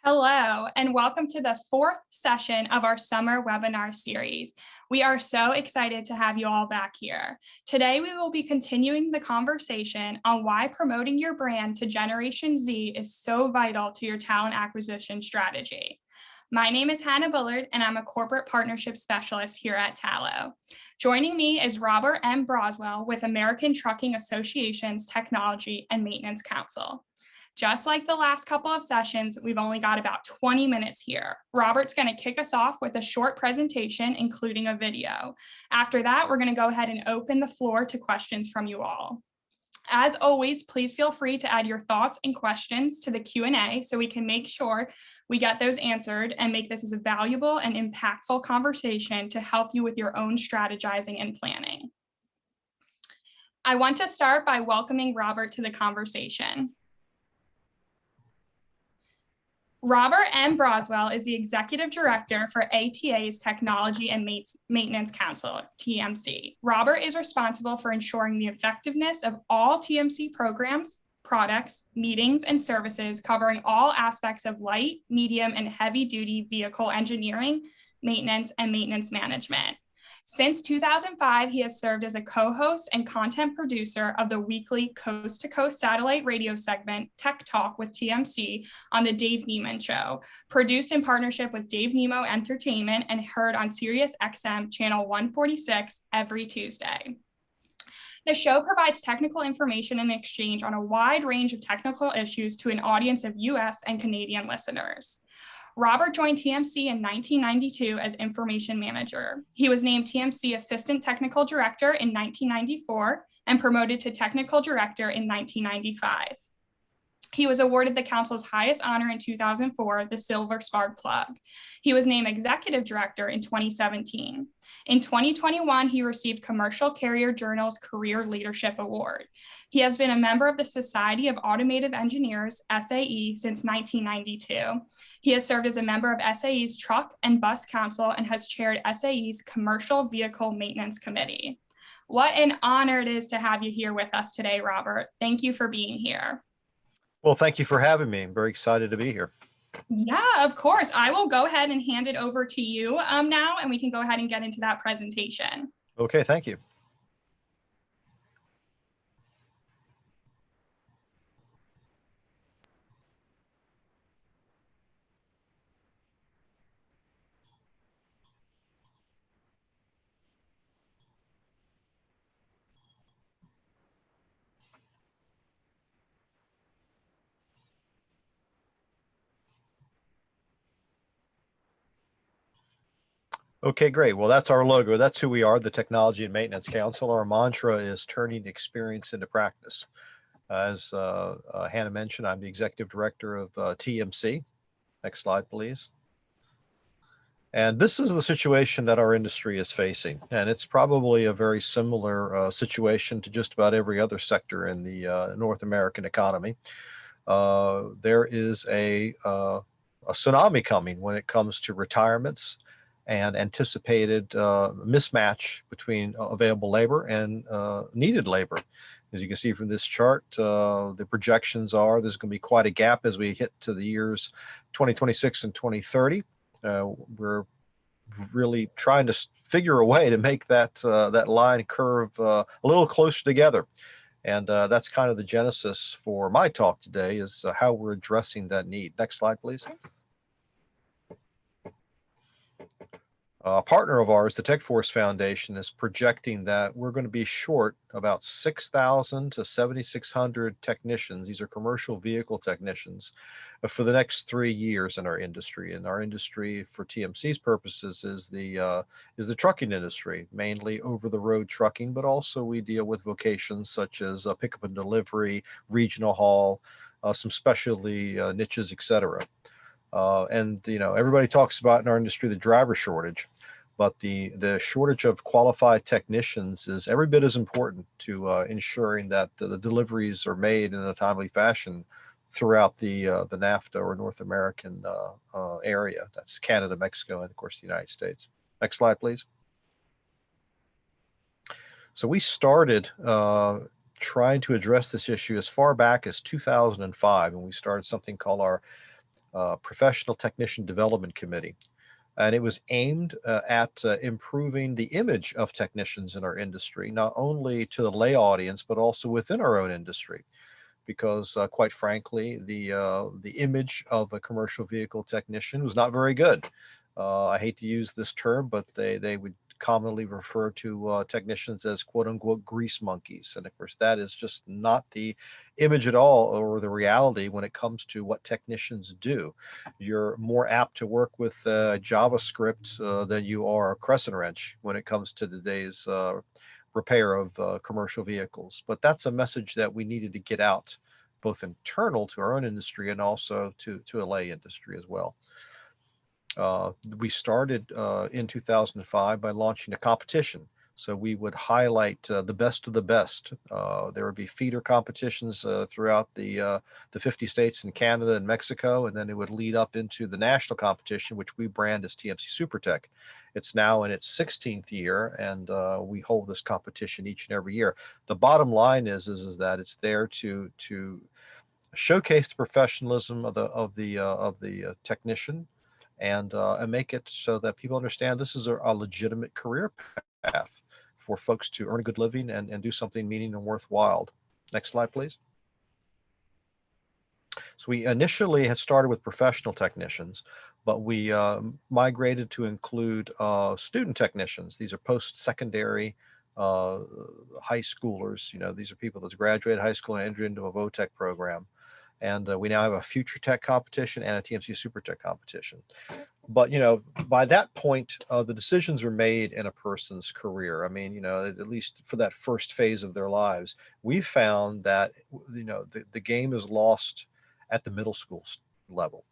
Hello, and welcome to the fourth session of our summer webinar series. We are so excited to have you all back here. Today, we will be continuing the conversation on why promoting your brand to Generation Z is so vital to your talent acquisition strategy. My name is Hannah Bullard, and I'm a corporate partnership specialist here at Tallo. Joining me is Robert M. Braswell with American Trucking Association's Technology and Maintenance Council. Just like the last couple of sessions, we've only got about 20 minutes here. Robert's going to kick us off with a short presentation, including a video. After that, we're going to go ahead and open the floor to questions from you all. As always, please feel free to add your thoughts and questions to the Q&A so we can make sure we get those answered and make this as a valuable and impactful conversation to help you with your own strategizing and planning. I want to start by welcoming Robert to the conversation. Robert M. Braswell is the Executive Director for ATA's Technology and Maintenance Council, TMC. Robert is responsible for ensuring the effectiveness of all TMC programs, products, meetings, and services covering all aspects of light, medium, and heavy-duty vehicle engineering, maintenance, and maintenance management. Since 2005, he has served as a co-host and content producer of the weekly coast-to-coast satellite radio segment, Tech Talk with TMC, on The Dave Neiman Show, produced in partnership with Dave Nemo Entertainment and heard on Sirius XM Channel 146 every Tuesday. The show provides technical information and exchange on a wide range of technical issues to an audience of US and Canadian listeners. Robert joined TMC in 1992 as information manager. He was named TMC Assistant Technical Director in 1994 and promoted to Technical Director in 1995. He was awarded the council's highest honor in 2004, the Silver Spark Plug. He was named Executive Director in 2017. In 2021, he received Commercial Carrier Journal's Career Leadership Award. He has been a member of the Society of Automotive Engineers, SAE, since 1992. He has served as a member of SAE's Truck and Bus Council and has chaired SAE's Commercial Vehicle Maintenance Committee. What an honor it is to have you here with us today, Robert. Thank you for being here. Well, thank you for having me. I'm very excited to be here. Yeah, of course. I will go ahead and hand it over to you now, and we can go ahead and get into that presentation. Okay, thank you. Okay, great. Well, that's our logo. That's who we are, the Technology and Maintenance Council. Our mantra is turning experience into practice. As Hannah mentioned, I'm the Executive Director of TMC. Next slide, please. And this is the situation that our industry is facing. And it's probably a very similar situation to just about every other sector in the North American economy. There is a tsunami coming when it comes to retirements and anticipated mismatch between available labor and needed labor. As you can see from this chart, the projections are there's going to be quite a gap as we hit to the years 2026 and 2030. We're really trying to figure a way to make that that line curve a little closer together. And that's kind of the genesis for my talk today is how we're addressing that need. Next slide, please. A partner of ours, the TechForce Foundation, is projecting that we're going to be short about 6,000 to 7,600 technicians. These are commercial vehicle technicians for the next 3 years in our industry. And our industry, for TMC's purposes, is the trucking industry, mainly over-the-road trucking, but also we deal with vocations such as pickup and delivery, regional haul, some specialty niches, etc. And you know, everybody talks about in our industry the driver shortage, but the shortage of qualified technicians is every bit as important to ensuring that the deliveries are made in a timely fashion throughout the NAFTA or North American area. That's Canada, Mexico, and of course the United States. Next slide, please. So we started trying to address this issue as far back as 2005, and we started something called our Professional Technician Development Committee. And it was aimed at improving the image of technicians in our industry, not only to the lay audience, but also within our own industry. Because quite frankly, the image of a commercial vehicle technician was not very good. I hate to use this term, but they would commonly refer to technicians as quote unquote grease monkeys. And of course, that is just not the image at all or the reality when it comes to what technicians do. You're more apt to work with JavaScript than you are a crescent wrench when it comes to today's repair of commercial vehicles. But that's a message that we needed to get out, both internal to our own industry and also to a lay industry as well. We started in 2005 by launching a competition. So we would highlight the best of the best. There would be feeder competitions throughout the 50 states and Canada and Mexico, and then it would lead up into the national competition, which we brand as TMC SuperTech. It's now in its 16th year, and we hold this competition each and every year. The bottom line is that it's there to showcase the professionalism of the technician, and make it so that people understand this is a legitimate career path for folks to earn a good living and do something meaning and worthwhile. Next slide, please. So we initially had started with professional technicians, but we migrated to include student technicians. These are post-secondary high schoolers. You know, these are people that's graduated high school and entered into a VOTEC program. And we now have a Future Tech competition and a TMC SuperTech competition. But, you know, by that point, the decisions are made in a person's career. I mean, you know, at least for that first phase of their lives, we found that, you know, the game is lost at the middle school level.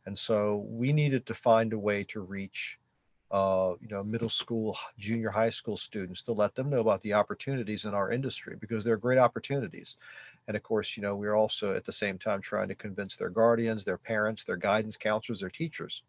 And so we needed to find a way to reach, you know, middle school, junior high school students to let them know about the opportunities in our industry, because they're great opportunities. And of course, you know, we're also at the same time trying to convince their guardians, their parents, their guidance counselors, their teachers.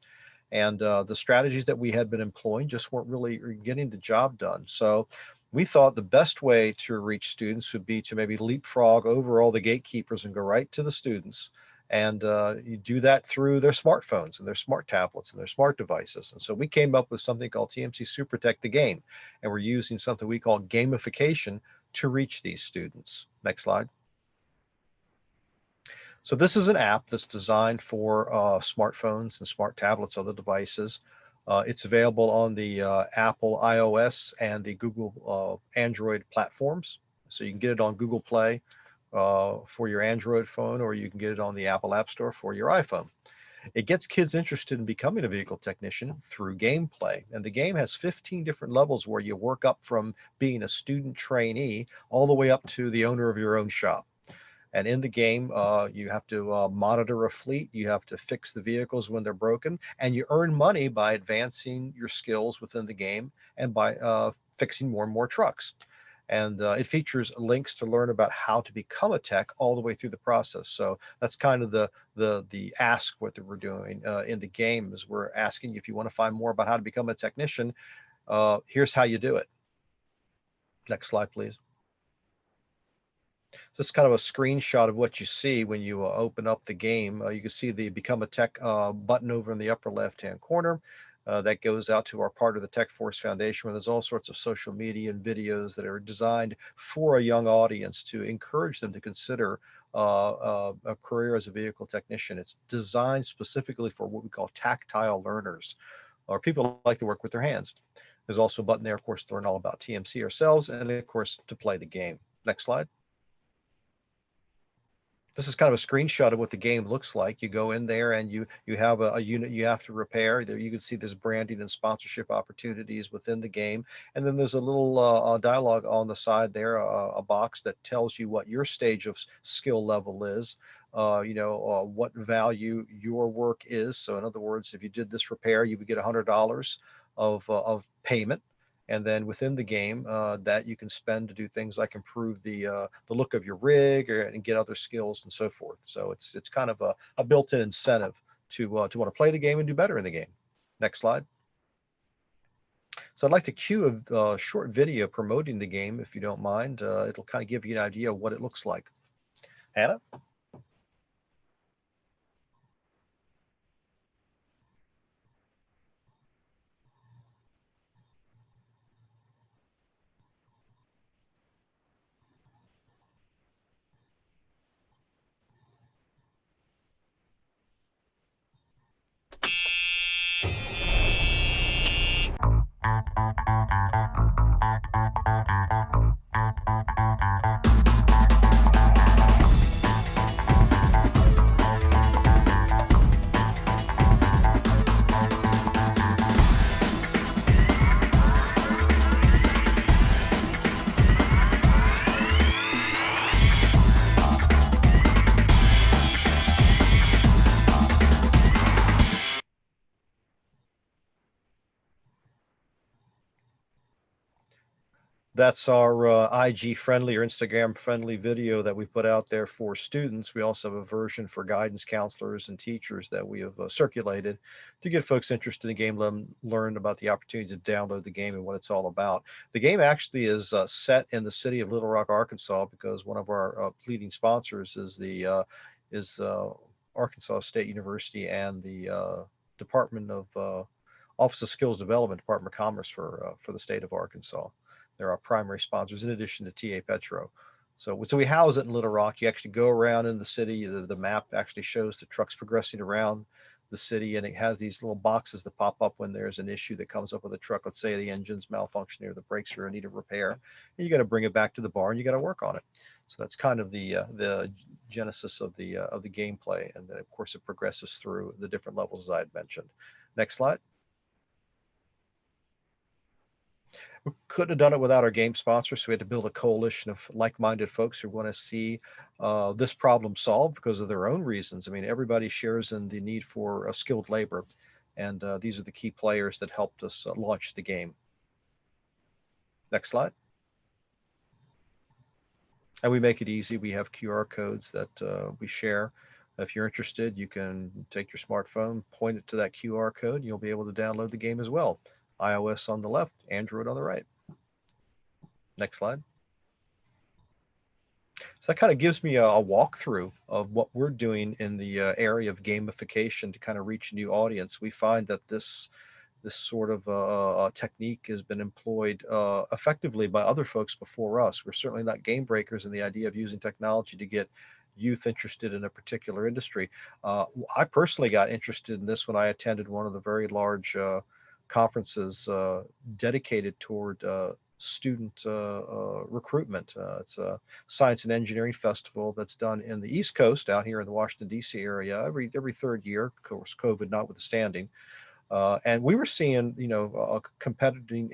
And the strategies that we had been employing just weren't really getting the job done. So we thought the best way to reach students would be to maybe leapfrog over all the gatekeepers and go right to the students. And you do that through their smartphones and their smart tablets and their smart devices. And so we came up with something called TMC SuperTech the Game. And we're using something we call gamification to reach these students. Next slide. So this is an app that's designed for smartphones and smart tablets, other devices. It's available on the Apple iOS and the Google Android platforms. So you can get it on Google Play for your Android phone, or you can get it on the Apple App Store for your iPhone. It gets kids interested in becoming a vehicle technician through gameplay. And the game has 15 different levels where you work up from being a student trainee all the way up to the owner of your own shop. And in the game, you have to monitor a fleet, you have to fix the vehicles when they're broken, and you earn money by advancing your skills within the game and by fixing more and more trucks. And it features links to learn about how to become a tech all the way through the process. So that's kind of the ask what we're doing in the game is we're asking you, if you want to find more about how to become a technician, here's how you do it. Next slide, please. So this is kind of a screenshot of what you see when you open up the game. You can see the Become a Tech button over in the upper left-hand corner. That goes out to our part of the Tech Force Foundation, where there's all sorts of social media and videos that are designed for a young audience to encourage them to consider a career as a vehicle technician. It's designed specifically for what we call tactile learners, or people who like to work with their hands. There's also a button there, of course, to learn all about TMC ourselves, and of course, to play the game. Next slide. This is kind of a screenshot of what the game looks like. You go in there and you have a unit you have to repair. There you can see there's branding and sponsorship opportunities within the game. And then there's a little dialogue on the side there, a box that tells you what your stage of skill level is, what value your work is. So in other words, if you did this repair, you would get $100 of payment. And then within the game that you can spend to do things like improve the look of your rig and get other skills and so forth. So it's kind of a built-in incentive to want to play the game and do better in the game. Next slide. So I'd like to cue a short video promoting the game, if you don't mind. It'll kind of give you an idea of what it looks like. Hannah? That's our IG friendly or Instagram friendly video that we put out there for students. We also have a version for guidance counselors and teachers that we have circulated to get folks interested in the game, learn about the opportunity to download the game and what it's all about. The game actually is set in the city of Little Rock, Arkansas, because one of our leading sponsors is the Arkansas State University and the Department of Office of Skills Development, Department of Commerce for the state of Arkansas. They're our primary sponsors, in addition to TA Petro. So we house it in Little Rock. You actually go around in the city. The map actually shows the trucks progressing around the city, and it has these little boxes that pop up when there's an issue that comes up with a truck. Let's say the engine's malfunctioning or the brakes are in need of repair, and you got to bring it back to the bar and you got to work on it. So that's kind of the genesis of the gameplay, and then of course it progresses through the different levels as I had mentioned. Next slide. We couldn't have done it without our game sponsor, so we had to build a coalition of like-minded folks who want to see this problem solved because of their own reasons. I mean, everybody shares in the need for skilled labor, and these are the key players that helped us launch the game. Next slide. And we make it easy. We have QR codes that we share. If you're interested, you can take your smartphone, point it to that QR code, and you'll be able to download the game as well. iOS on the left, Android on the right. Next slide. So that kind of gives me a walkthrough of what we're doing in the area of gamification to kind of reach a new audience. We find that this sort of technique has been employed effectively by other folks before us. We're certainly not game breakers in the idea of using technology to get youth interested in a particular industry. I personally got interested in this when I attended one of the very large conferences dedicated toward student recruitment. It's a science and engineering festival that's done in the East Coast out here in the Washington, D.C. area every third year, of course, COVID notwithstanding. And we were seeing, competing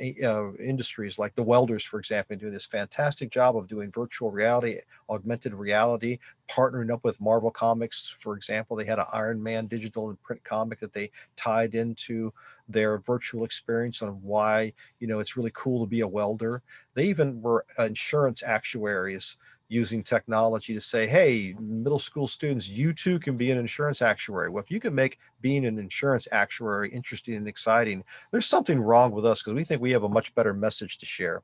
industries like the welders, for example, doing this fantastic job of doing virtual reality, augmented reality, partnering up with Marvel Comics. For example, they had an Iron Man digital and print comic that they tied into their virtual experience on why, it's really cool to be a welder. They even were insurance actuaries using technology to say, hey, middle school students, you too can be an insurance actuary. Well, if you can make being an insurance actuary interesting and exciting, there's something wrong with us because we think we have a much better message to share.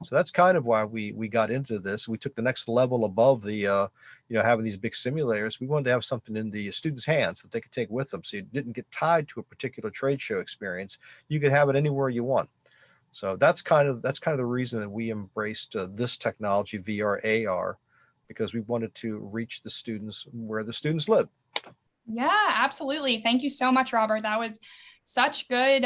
So that's kind of why we got into this. We took the next level above the, having these big simulators. We wanted to have something in the students' hands that they could take with them. So you didn't get tied to a particular trade show experience. You could have it anywhere you want. So that's kind of the reason that we embraced this technology, VR, AR, because we wanted to reach the students where the students live. Yeah, absolutely. Thank you so much, Robert. That was such good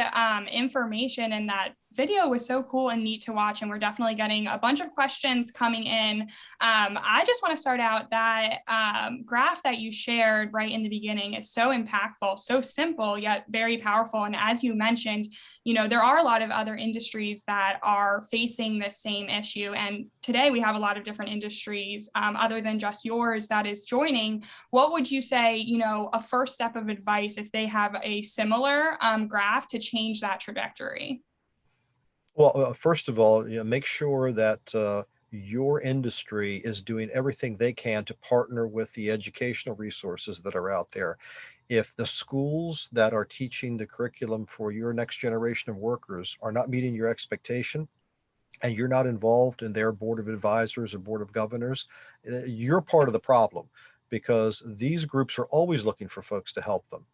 information, and that video was so cool and neat to watch. And we're definitely getting a bunch of questions coming in. I just want to start out that graph that you shared right in the beginning is so impactful, so simple, yet very powerful. And as you mentioned, there are a lot of other industries that are facing this same issue. And today we have a lot of different industries other than just yours that is joining. What would you say, a first step of advice if they have a similar graph to change that trajectory? Well, first of all, make sure that your industry is doing everything they can to partner with the educational resources that are out there. If the schools that are teaching the curriculum for your next generation of workers are not meeting your expectation, and you're not involved in their board of advisors or board of governors, you're part of the problem, because these groups are always looking for folks to help them.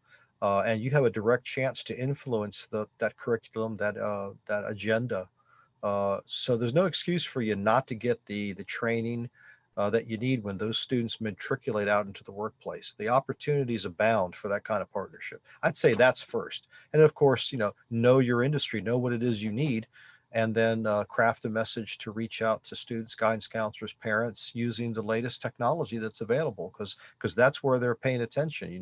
And you have a direct chance to influence that curriculum, that agenda. So there's no excuse for you not to get the training that you need when those students matriculate out into the workplace. The opportunities abound for that kind of partnership. I'd say that's first. And of course, know your industry, know what it is you need, and then craft a message to reach out to students, guidance counselors, parents using the latest technology that's available, because that's where they're paying attention.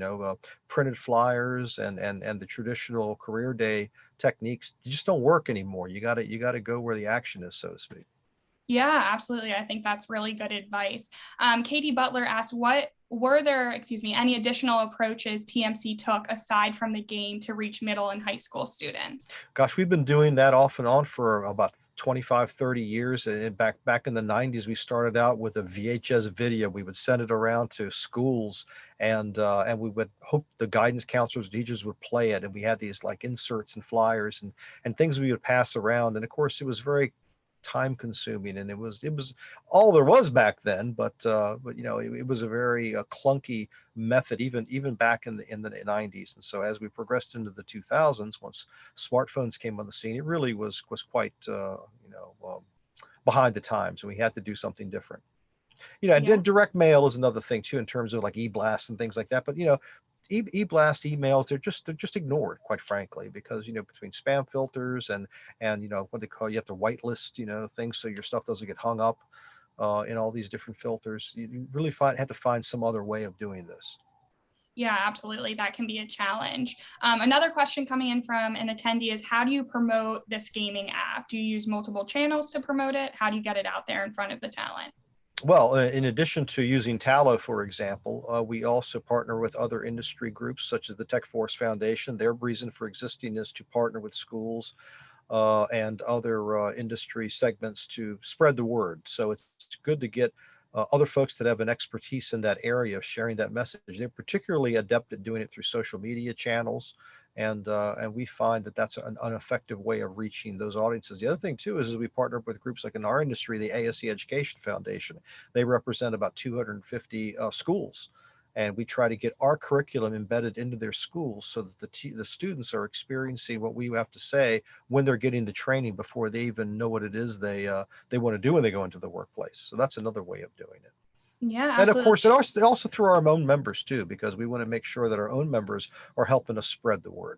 Printed flyers and the traditional career day techniques just don't work anymore. You got to go where the action is, so to speak. Yeah, absolutely. I think that's really good advice. Katie Butler asked, were there, any additional approaches TMC took aside from the game to reach middle and high school students? Gosh, we've been doing that off and on for about 25, 30 years. And back in the 90s, we started out with a VHS video. We would send it around to schools, and we would hope the guidance counselors, teachers would play it. And we had these like inserts and flyers and things we would pass around. And of course, it was very time consuming, and it was all there was back then. But you know, it was a very clunky method, even back in the 90s. And so as we progressed into the 2000s, once smartphones came on the scene, it really was quite behind the times, and we had to do something different. You know, and Yeah. then direct mail is another thing too, in terms of like e-blasts and things like that. But you know, e-blast emails, they're just ignored, quite frankly, because you know, between spam filters and you know what they call, you have to whitelist, you know, things so your stuff doesn't get hung up in all these different filters. You really had to find some other way of doing this. Yeah, absolutely. That can be a challenge. Another question coming in from an attendee is, how do you promote this gaming app? Do you use multiple channels to promote it? How do you get it out there in front of the talent? Well, in addition to using Tallo, for example, we also partner with other industry groups such as the Tech Force Foundation. Their reason for existing is to partner with schools and other industry segments to spread the word. So it's good to get other folks that have an expertise in that area of sharing that message. They're particularly adept at doing it through social media channels, and we find that that's an effective way of reaching those audiences. The other thing too is we partner with groups like in our industry, the ASE Education Foundation. They represent about 250 schools, and we try to get our curriculum embedded into their schools so that the students are experiencing what we have to say when they're getting the training before they even know what it is they want to do when they go into the workplace. So that's another way of doing it. Yeah, And of course, absolutely. it also through our own members too, because we want to make sure that our own members are helping us spread the word.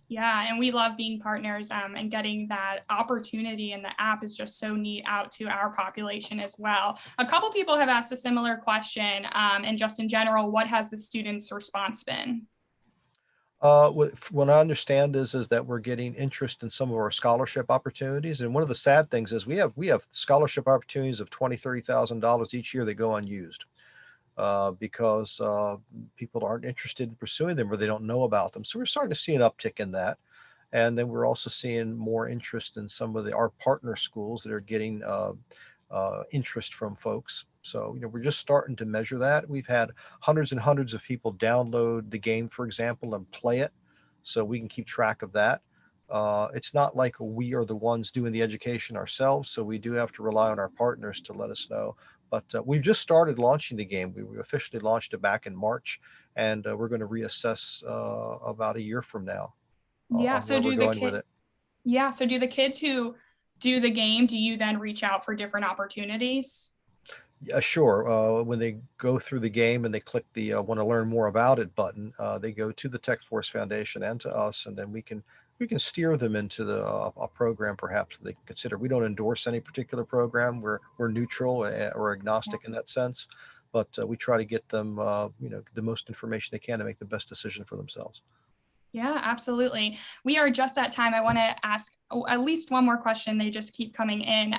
Yeah, and we love being partners, and getting that opportunity. And the app is just so neat out to our population as well. A couple people have asked a similar question, and just in general, what has the students' response been? What I understand is that we're getting interest in some of our scholarship opportunities, and one of the sad things is we have scholarship opportunities of $20,000-$30,000 each year that go unused because people aren't interested in pursuing them or they don't know about them. So we're starting to see an uptick in that. And then we're also seeing more interest in some of our partner schools that are getting interest from folks. So, you know, we're just starting to measure that. We've had hundreds and hundreds of people download the game, for example, and play it. So we can keep track of that. It's not like we are the ones doing the education ourselves. So we do have to rely on our partners to let us know. But we've just started launching the game. We officially launched it back in March, and we're going to reassess about a year from now Yeah, on so where we're do the going with kid it. Yeah, so do the kids who do the game, do you then reach out for different opportunities? Yeah, sure. When they go through the game and they click the "Want to learn more about it" button, they go to the Tech Force Foundation and to us, and then we can steer them into a program perhaps that they can consider. We don't endorse any particular program. We're neutral or agnostic in that sense, but we try to get them the most information they can to make the best decision for themselves. Yeah, absolutely. We are just at time. I want to ask at least one more question. They just keep coming in.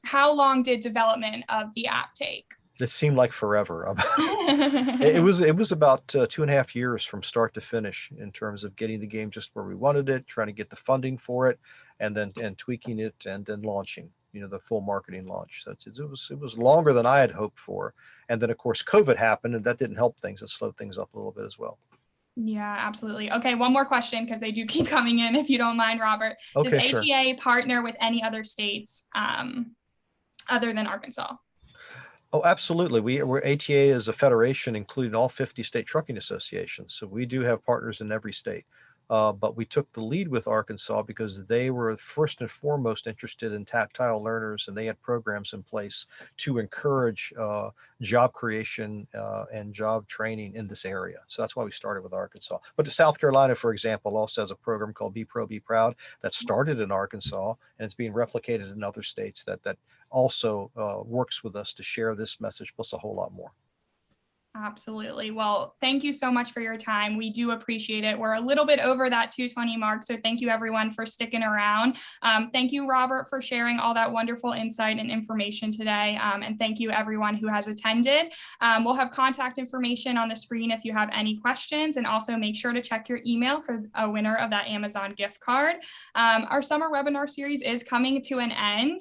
How long did development of the app take? It seemed like forever. It was about 2.5 years from start to finish in terms of getting the game just where we wanted it, trying to get the funding for it, and tweaking it, and then launching. You know, the full marketing launch. So it was longer than I had hoped for, and then of course COVID happened, and that didn't help things. It slowed things up a little bit as well. Yeah, absolutely. Okay, one more question because they do keep coming in, if you don't mind, Robert. Does Okay, sure. ATA partner with any other states, other than Arkansas? Oh, absolutely. We're ATA is a federation, including all 50 state trucking associations. So we do have partners in every state. But we took the lead with Arkansas because they were first and foremost interested in tactile learners, and they had programs in place to encourage job creation and job training in this area. So that's why we started with Arkansas. But South Carolina, for example, also has a program called Be Pro, Be Proud that started in Arkansas, and it's being replicated in other states that also works with us to share this message plus a whole lot more. Absolutely. Well, thank you so much for your time. We do appreciate it. We're a little bit over that 2:20 mark, so thank you everyone for sticking around. Thank you, Robert, for sharing all that wonderful insight and information today. And thank you everyone who has attended. We'll have contact information on the screen if you have any questions, and also make sure to check your email for a winner of that Amazon gift card. Our summer webinar series is coming to an end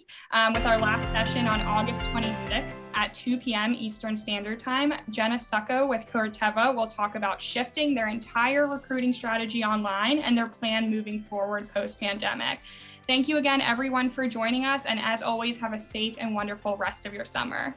with our last session on August 26th at 2 p.m. Eastern Standard Time. Jenna Succo with Corteva will talk about shifting their entire recruiting strategy online and their plan moving forward post-pandemic. Thank you again, everyone, for joining us. And as always, have a safe and wonderful rest of your summer.